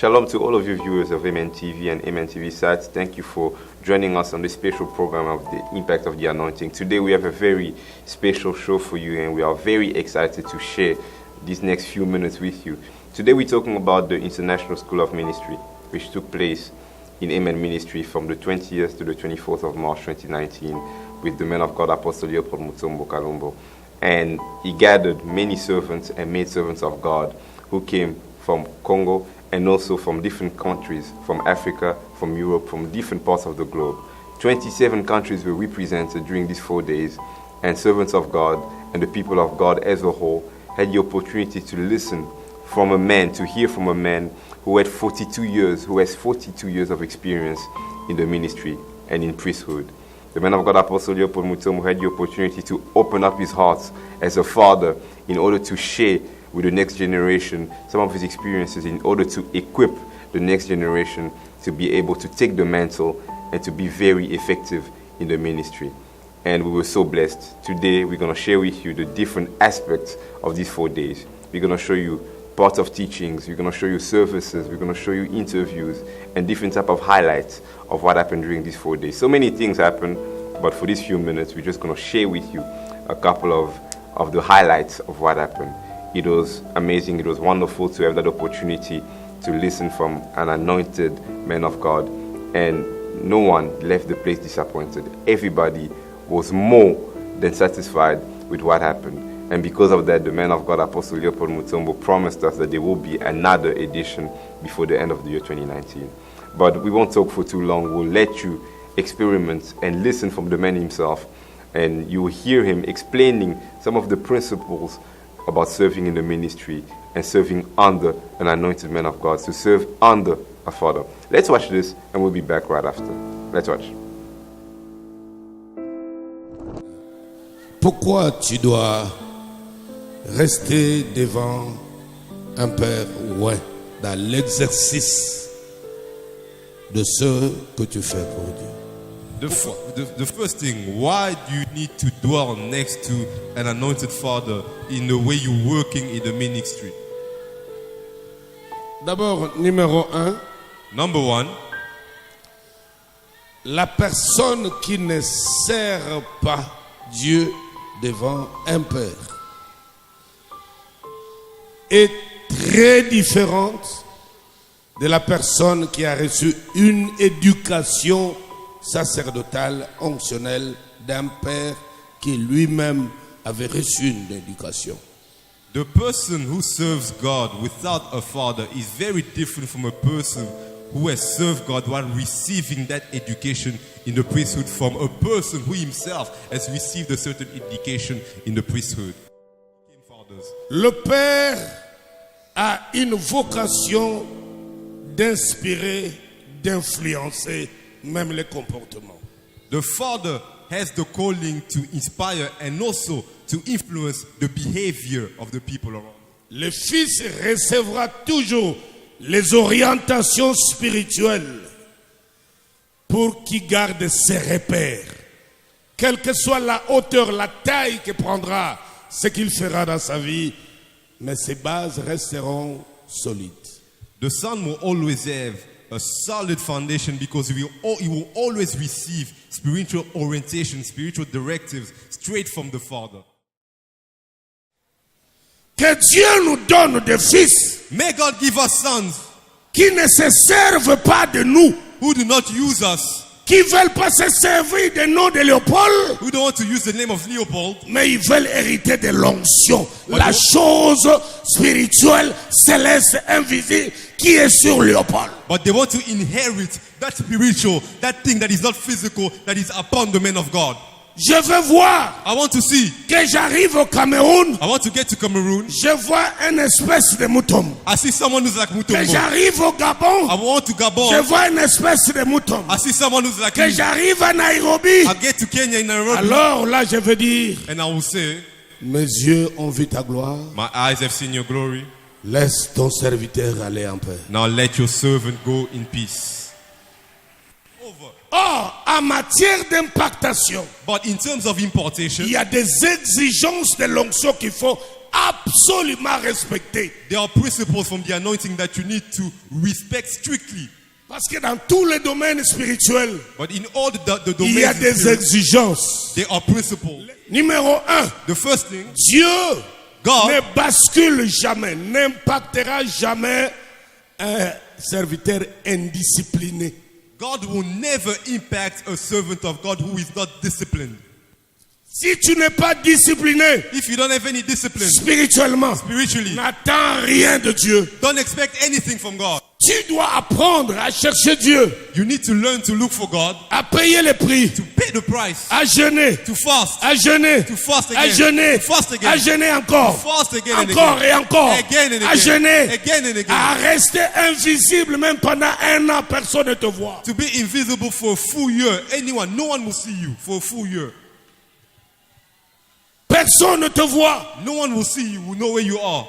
Shalom to all of you viewers of Amen TV and Amen TV sites. Thank you for joining us on this special program of the Impact of the Anointing. Today we have a very special show for you, and we are very excited to share these next few minutes with you. Today we're talking about the International School of Ministry, which took place in Amen Ministry from the 20th to the 24th of March 2019 with the man of God Apostle Leopold Mutombo Kalumbo. And he gathered many servants and maidservants of God who came from Congo and also from different countries, from Africa, from Europe, from different parts of the globe. 27 countries were represented during these 4 days, and servants of God and the people of God as a whole had the opportunity to listen from a man, to hear from a man who had 42 years, who has 42 years of experience in the ministry and in priesthood. The man of God, Apostle Leopold Mutombo, had the opportunity to open up his heart as a father in order to share with the next generation some of his experiences, in order to equip the next generation to be able to take the mantle and to be very effective in the ministry. And we were so blessed. Today we're going to share with you the different aspects of these 4 days. We're going to show you parts of teachings, we're going to show you services, we're going to show you interviews and different type of highlights of what happened during these 4 days. So many things happened, but for these few minutes we're just going to share with you a couple of the highlights of what happened. It was amazing. It was wonderful to have that opportunity to listen from an anointed man of God. And no one left the place disappointed. Everybody was more than satisfied with what happened. And because of that, the man of God, Apostle Leopold Mutombo, promised us that there will be another edition before the end of the year 2019. But we won't talk for too long. We'll let you experiment and listen from the man himself. And you will hear him explaining some of the principles about serving in the ministry and serving under an anointed man of God, to serve under a father. Let's watch this and we'll be back right after. Let's watch. Pourquoi tu dois rester devant un père ouin dans l'exercice de ce que tu fais pour Dieu? The first thing, why do you need to dwell next to an anointed father in the way you're working in the ministry? D'abord, numéro 1, Number one, la personne qui ne sert pas Dieu devant un père est très différente de la personne qui a reçu une éducation sacerdotale, onctionnelle d'un père qui lui-même avait reçu une éducation. the person who serves God without a father is very different from a person who has served God while receiving that education in the priesthood from a person who himself has received a certain education in the priesthood. Le père a une vocation d'inspirer, d'influencer même les comportements. The father has the calling to inspire and also to influence the behavior of the people around. Le fils recevra toujours les orientations spirituelles pour qu'il garde ses repères. Quelle que soit la hauteur, la taille qu'il prendra, ce qu'il fera dans sa vie, mais ses bases resteront solides. The son will always have a solid foundation because he will always receive spiritual orientation, spiritual directives straight from the Father. Que Dieu nous donne des fils May God give us sons qui ne se servent pas de nous, who do not use us, qui ne veulent pas se servir du nom de Léopold, who don't want to use the name of Leopold, mais ils veulent hériter de l'onction, la chose spirituelle, céleste, invisible qui est sur Léopold. but they want to inherit that spiritual, that thing that is not physical, that is upon the man of God. Je veux voir I want to see, que j'arrive au Cameroun, I want to get to Cameroon. je vois une espèce de mouton. I see someone who's like Que Mutombo. j'arrive au Gabon, I want to je Gabon. vois une espèce de mouton. I see someone who's like Que me. j'arrive à Nairobi, I get to Kenya in Nairobi. alors là je veux dire, And I will say, mes yeux ont vu ta gloire, my eyes have seen your glory. laisse ton serviteur aller en paix. Now let your servant go in peace. Or, en matière d'impactation, But in terms of importation, il y a des exigences de l'onction qu'il faut absolument respecter. There are principles from the anointing that you need to respect strictly. Parce que dans tous les domaines spirituels, But in all the il y a domains, des exigences. there are principles. Numéro 1, The first thing, Dieu God ne bascule jamais, n'impactera jamais un serviteur indiscipliné. God will never impact a servant of God who is not disciplined. Si tu n'es pas discipliné If you don't have any discipline spirituellement, spiritually, n'attends rien de Dieu. don't expect anything from God. Tu dois apprendre à chercher Dieu, You need to learn to look for God, à payer les prix, to pay the price, à jeûner, to fast, à jeûner, to fast à again, jeûner, to fast again, à jeûner encore, to fast again and encore again, et encore, again and à again, jeûner, again and again, à rester invisible même pendant 1 an, personne ne te voit. to be invisible for a full year. No one will see you for a full year. Personne ne te voit. No one will see you, will know where you are.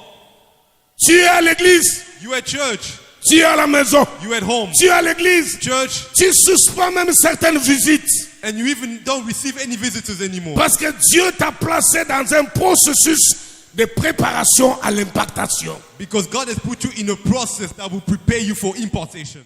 Tu es à l'église, You at church, tu es à la maison, you at home, tu es à l'église, church, tu suspends même certaines visites. and you even don't receive any visitors anymore. Parce que Dieu t'a placé dans un processus de préparation à l'impactation. Because God has put you in a process that will prepare you for impartation.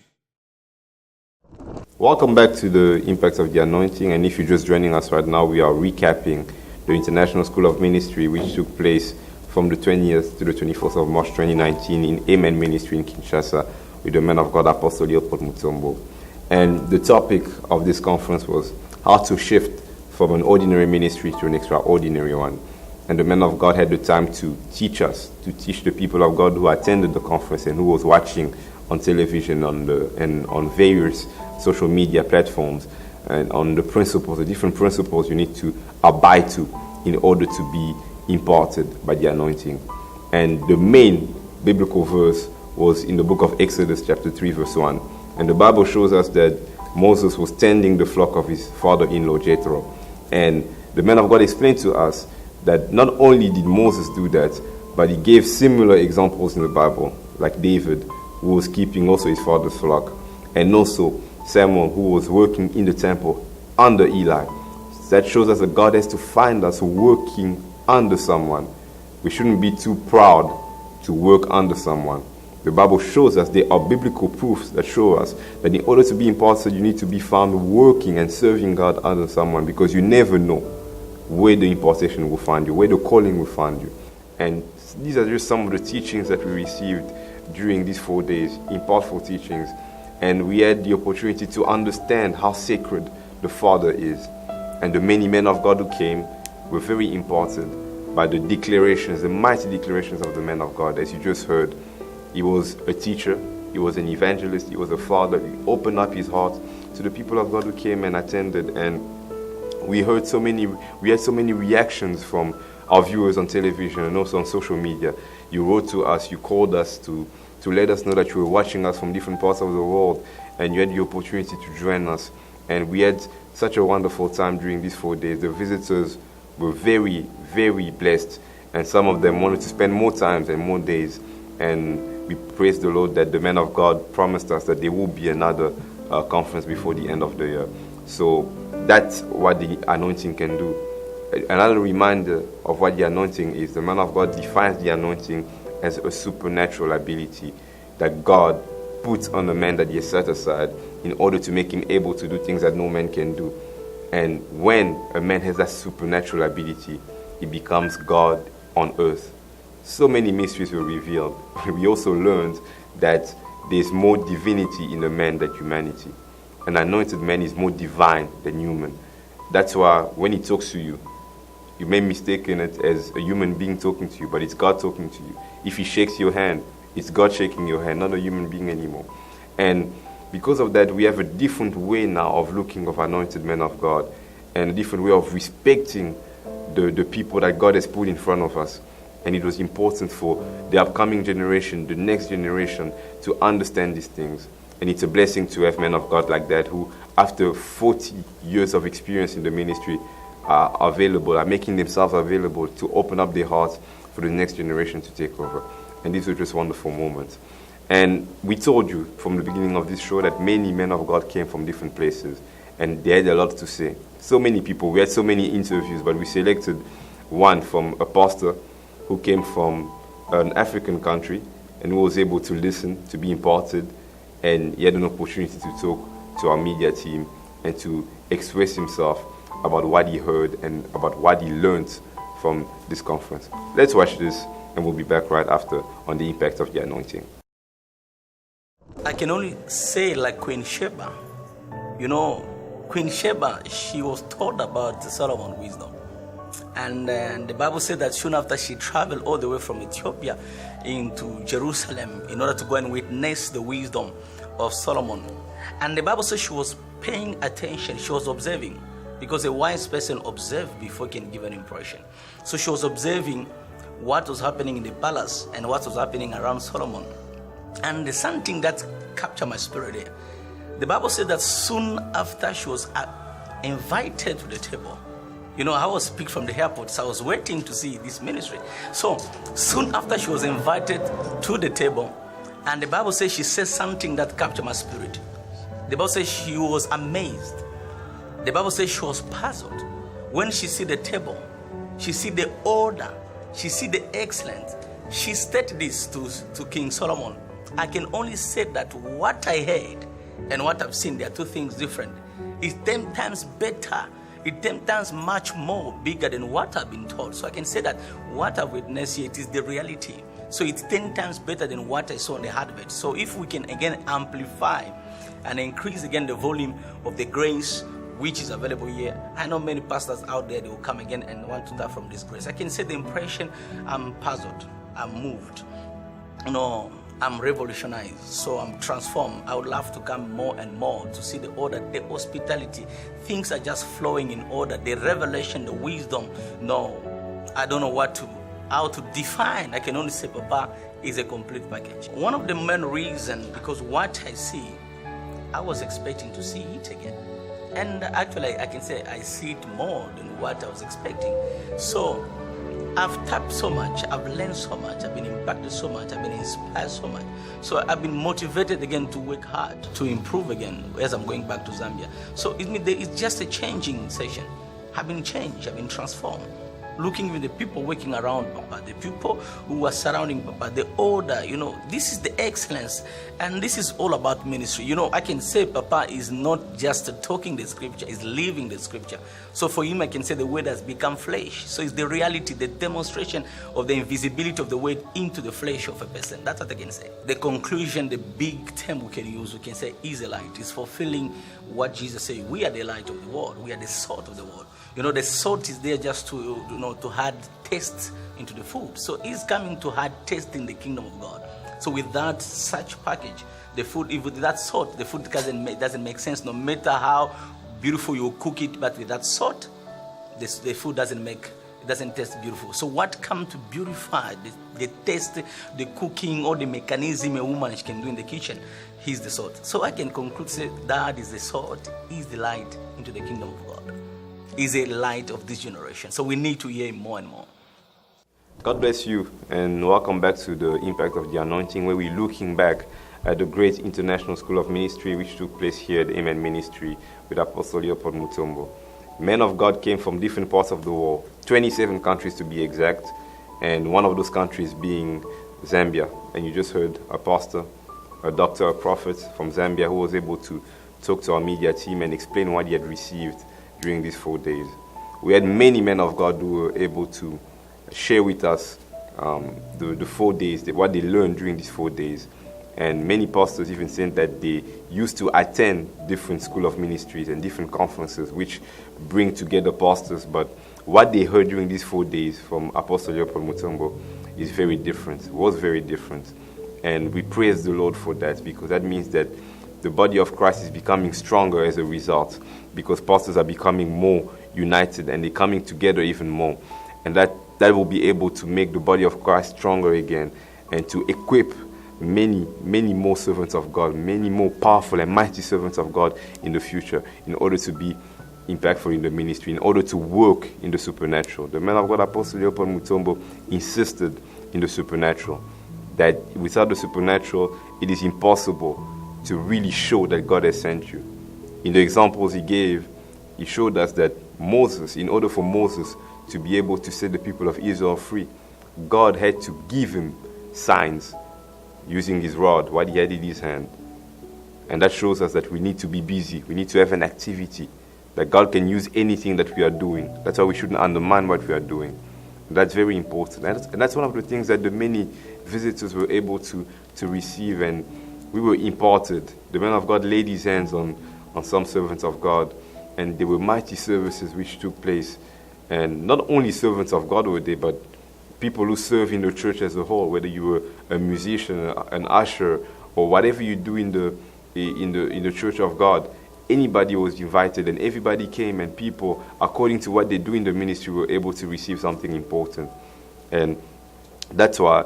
Welcome back to the Impact of the Anointing, and if you're just joining us right now, we are recapping the International School of Ministry, which took place from the 20th to the 24th of March 2019 in Amen Ministry in Kinshasa with the man of God, Apostle Leopold Mutombo. And the topic of this conference was how to shift from an ordinary ministry to an extraordinary one. And the man of God had the time to teach us, to teach the people of God who attended the conference and who was watching on television and on various social media platforms, and on the principles, the different principles you need to abide to in order to be imparted by the anointing. And the main biblical verse was in the book of Exodus chapter 3 verse 1. And the Bible shows us that Moses was tending the flock of his father-in-law Jethro. And the man of God explained to us that not only did Moses do that, but he gave similar examples in the Bible, like David, who was keeping also his father's flock, and also Samuel, who was working in the temple under Eli. That shows us that God has to find us working under someone. We shouldn't be too proud to work under someone. The Bible shows us there are biblical proofs that show us that in order to be imparted, you need to be found working and serving God under someone, because you never know where the impartation will find you, where the calling will find you. And these are just some of the teachings that we received during these 4 days, impactful teachings. And we had the opportunity to understand how sacred the Father is. And the many men of God who came were very imparted by the declarations, the mighty declarations of the men of God. As you just heard, he was a teacher, he was an evangelist, he was a father. He opened up his heart to the people of God who came and attended. And we had so many reactions from our viewers on television and also on social media. You wrote to us, you called us to let us know that you were watching us from different parts of the world, and you had the opportunity to join us. And we had such a wonderful time during these 4 days. The visitors were very, very blessed, and some of them wanted to spend more times and more days. And we praise the Lord that the man of God promised us that there will be another conference before the end of the year. So that's what the anointing can do. Another reminder of what the anointing is: the man of God defines the anointing as a supernatural ability that God puts on a man that he has set aside in order to make him able to do things that no man can do. And when a man has that supernatural ability, he becomes God on earth. So many mysteries were revealed. We also learned that there's more divinity in a man than humanity. An anointed man is more divine than human. That's why when he talks to you, you may mistake it as a human being talking to you, but it's God talking to you. If he shakes your hand, it's God shaking your hand, not a human being anymore. And because of that, we have a different way now of looking of anointed men of God, and a different way of respecting the people that God has put in front of us. And it was important for the upcoming generation, the next generation, to understand these things. And it's a blessing to have men of God like that who, after 40 years of experience in the ministry, are making themselves available to open up their hearts for the next generation to take over. And these were just wonderful moments. And we told you from the beginning of this show that many men of God came from different places, and they had a lot to say. So many people, we had so many interviews, but we selected one from a pastor who came from an African country and who was able to listen, to be imparted, and he had an opportunity to talk to our media team and to express himself about what he heard and about what he learned from this conference. Let's watch this, and we'll be back right after on the impact of the anointing. I can only say like Queen Sheba. You know, Queen Sheba, she was taught about Solomon's wisdom. And the Bible said that soon after she traveled all the way from Ethiopia into Jerusalem in order to go and witness the wisdom of Solomon. And the Bible says she was paying attention, she was observing, because a wise person observes before he can give an impression. So she was observing what was happening in the palace and what was happening around Solomon. And there's something that captured my spirit there. The Bible said that soon after she was invited to the table. You know, I was picked from the airport, so I was waiting to see this ministry. So soon after she was invited to the table, and the Bible says she said something that captured my spirit. The Bible says she was amazed. The Bible says she was puzzled. When she see the table, she see the order, she see the excellence. She stated this to King Solomon. I can only say that what I heard and what I've seen, there are two things different. It's 10 times better. It's 10 times much more bigger than what I've been taught. So I can say that what I've witnessed here, it is the reality. So it's 10 times better than what I saw on the advert. So if we can again amplify and increase again the volume of the grace which is available here, I know many pastors out there, they will come again and want to tap from this grace. I can say the impression, I'm puzzled, I'm moved. You know, I'm revolutionized, so I'm transformed. I would love to come more and more to see the order, the hospitality. Things are just flowing in order. The revelation, the wisdom. No, I don't know how to define. I can only say Papa is a complete package. One of the main reasons, because what I see, I was expecting to see it again. And actually, I can say I see it more than what I was expecting. So I've tapped so much, I've learned so much, I've been impacted so much, I've been inspired so much. So I've been motivated again to work hard, to improve again as I'm going back to Zambia. So it's just a changing session. I've been changed, I've been transformed. Looking with the people working around Papa, the people who are surrounding Papa, the order, you know, this is the excellence. And this is all about ministry. You know, I can say Papa is not just talking the scripture, he's living the scripture. So for him, I can say the word has become flesh. So it's the reality, the demonstration of the invisibility of the word into the flesh of a person. That's what I can say. The conclusion, the big term we can use, we can say is a light. It's fulfilling what Jesus said. We are the light of the world. We are the salt of the world. You know, the salt is there just to, you know, to add taste into the food. So he's coming to add taste in the kingdom of God. So with that such package, the food, if with that salt, the food doesn't make sense. No matter how beautiful you cook it, but with that salt, the food doesn't taste beautiful. So what comes to beautify the taste, the cooking, or the mechanism a woman can do in the kitchen, he's the salt. So I can conclude, say, that is the salt, is the light into the kingdom of God. Is a light of this generation. So we need to hear him more and more. God bless you, and welcome back to the Impact of the Anointing, where we're looking back at the great International School of Ministry which took place here at Amen Ministry with Apostle Leopold Mutombo. Men of God came from different parts of the world, 27 countries to be exact, and one of those countries being Zambia. And you just heard a pastor, a doctor, a prophet from Zambia who was able to talk to our media team and explain what he had received during these 4 days. We had many men of God who were able to share with us the 4 days, what they learned during these 4 days. And many pastors even said that they used to attend different school of ministries and different conferences which bring together pastors. But what they heard during these 4 days from Apostle Leopold Mutombo is very different, was very different. And we praise the Lord for that, because that means that the body of Christ is becoming stronger as a result, because pastors are becoming more united and they're coming together even more. And that will be able to make the body of Christ stronger again and to equip many, many more servants of God, many more powerful and mighty servants of God in the future, in order to be impactful in the ministry, in order to work in the supernatural. The man of God, Apostle Leopold Mutombo, insisted in the supernatural, that without the supernatural, it is impossible to really show that God has sent you. In the examples he gave, he showed us that Moses, in order for Moses to be able to set the people of Israel free, God had to give him signs using his rod, what he had in his hand. And that shows us that we need to be busy. We need to have an activity. That God can use anything that we are doing. That's why we shouldn't undermine what we are doing. That's very important. And that's one of the things that the many visitors were able to receive, and we were imparted. The man of God laid his hands on some servants of God, and there were mighty services which took place. And not only servants of God were there, but people who serve in the church as a whole, whether you were a musician, an usher, or whatever you do in the church of God. Anybody was invited, and everybody came, and people, according to what they do in the ministry, were able to receive something important. And that's why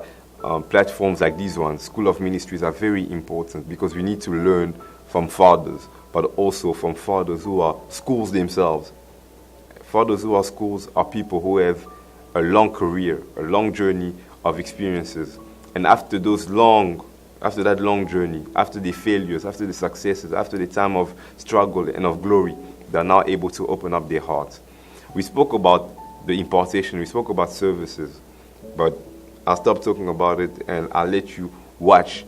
platforms like these ones, School of Ministries, are very important, because we need to learn from fathers, but also from fathers who are schools themselves. Fathers who are schools are people who have a long career, a long journey of experiences. And after that long journey, after the failures, after the successes, after the time of struggle and of glory, they are now able to open up their hearts. We spoke about the impartation, we spoke about services, but I'll stop talking about it and I'll let you watch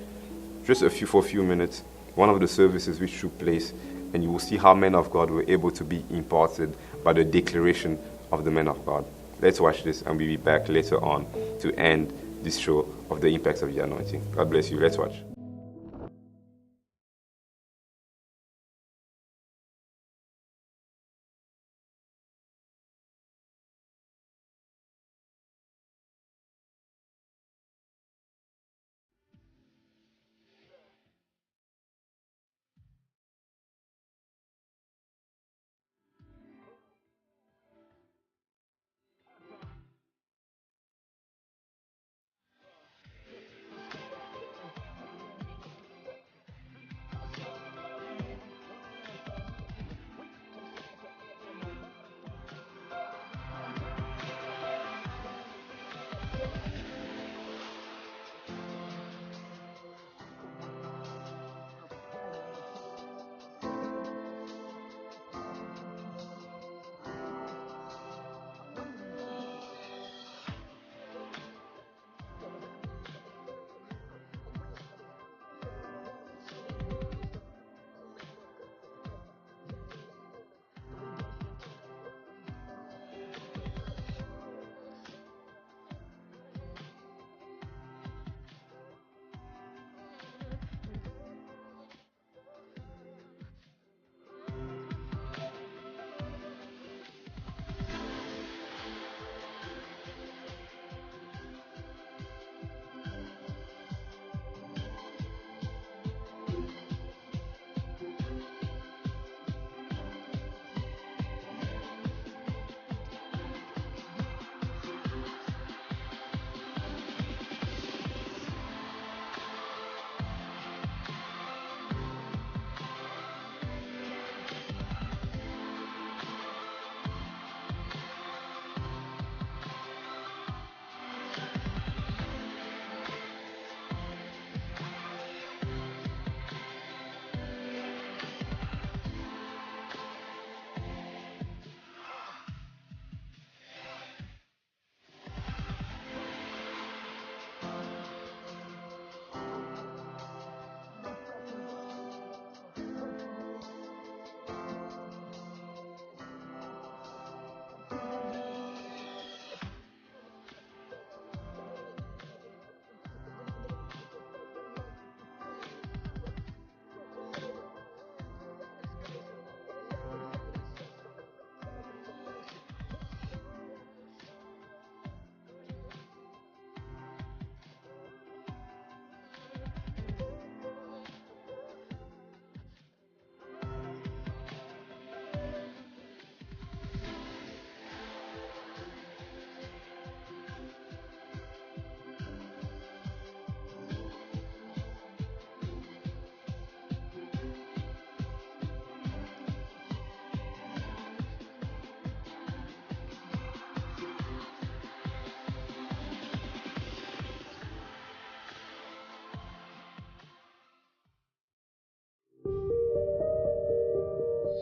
just for a few minutes one of the services which took place, and you will see how men of God were able to be imparted by the declaration of the men of God. Let's watch this, and we'll be back later on to end this show of the impacts of the anointing. God bless you. Let's watch.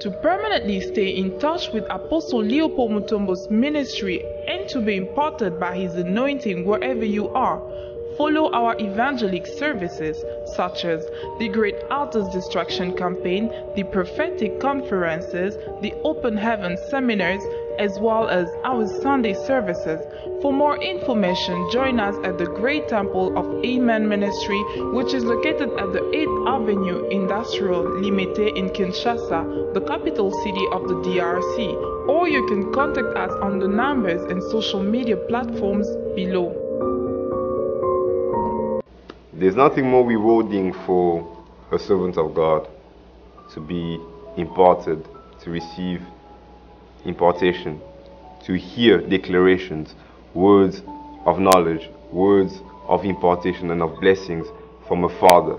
To permanently stay in touch with Apostle Leopold Mutombo's ministry and to be imparted by his anointing wherever you are, follow our evangelic services such as the Great Altars Destruction Campaign, the Prophetic Conferences, the Open Heaven Seminars, as well as our Sunday services. For more information, join us at the Great Temple of Amen Ministry, which is located at the 8th Avenue Industrial Limité in Kinshasa, the capital city of the DRC, or you can contact us on the numbers and social media platforms below. There's nothing more rewarding for a servant of God to be imparted, to receive impartation, to hear declarations, words of knowledge, words of impartation and of blessings from a father.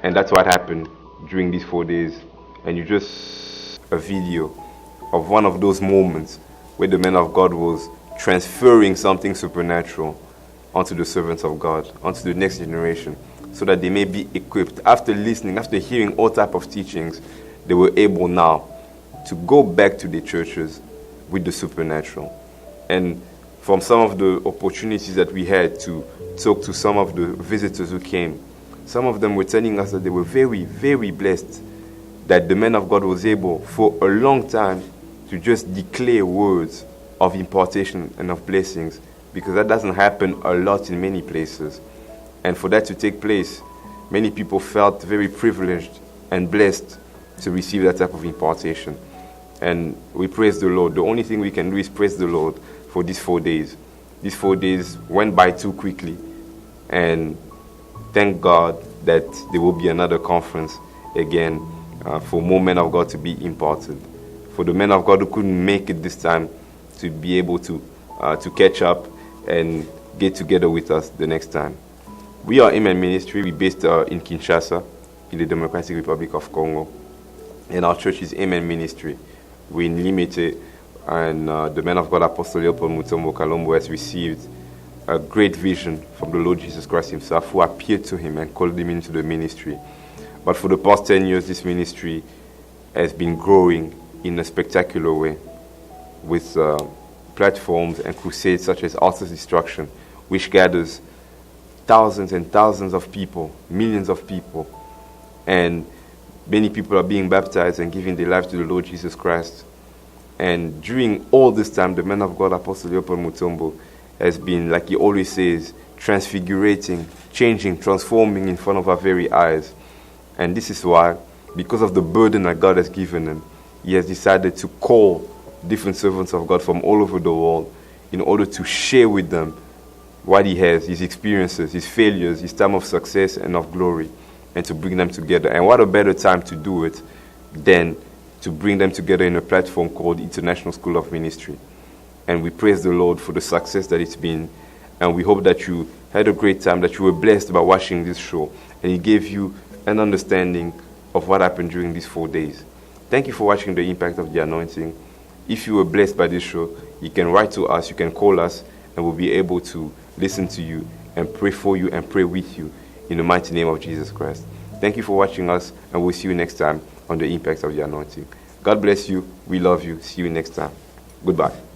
And that's what happened during these 4 days. And you just a video of one of those moments where the man of God was transferring something supernatural onto the servants of God, onto the next generation, so that they may be equipped. After listening, after hearing all type of teachings, they were able now to go back to the churches with the supernatural. And from some of the opportunities that we had to talk to some of the visitors who came, some of them were telling us that they were very, very blessed that the man of God was able for a long time to just declare words of impartation and of blessings, because that doesn't happen a lot in many places. And for that to take place, many people felt very privileged and blessed to receive that type of impartation. And we praise the Lord. The only thing we can do is praise the Lord for these 4 days. These 4 days went by too quickly. And thank God that there will be another conference again for more men of God to be imparted. For the men of God who couldn't make it this time, to be able to catch up and get together with us the next time. We are Amen Ministry. We're based in Kinshasa, in the Democratic Republic of Congo. And our church is Amen Ministry. We're in Limité, and the man of God, Apostle Leopold Mutombo Kalombo, has received a great vision from the Lord Jesus Christ himself, who appeared to him and called him into the ministry. But for the past 10 years, this ministry has been growing in a spectacular way, with platforms and crusades such as Altars Destruction, which gathers thousands and thousands of people, millions of people, and many people are being baptized and giving their lives to the Lord Jesus Christ. And during all this time, the man of God, Apostle Leopold Mutombo, has been, like he always says, transfigurating, changing, transforming in front of our very eyes. And this is why, because of the burden that God has given him, he has decided to call different servants of God from all over the world in order to share with them what he has, his experiences, his failures, his time of success and of glory, and to bring them together. And what a better time to do it than to bring them together in a platform called International School of Ministry. And we praise the Lord for the success that it's been. And we hope that you had a great time, that you were blessed by watching this show, and it gave you an understanding of what happened during these 4 days. Thank you for watching The Impact of the Anointing. If you were blessed by this show, you can write to us, you can call us, and we'll be able to listen to you and pray for you and pray with you in the mighty name of Jesus Christ. Thank you for watching us, and we'll see you next time on The Impact of the Anointing. God bless you. We love you. See you next time. Goodbye.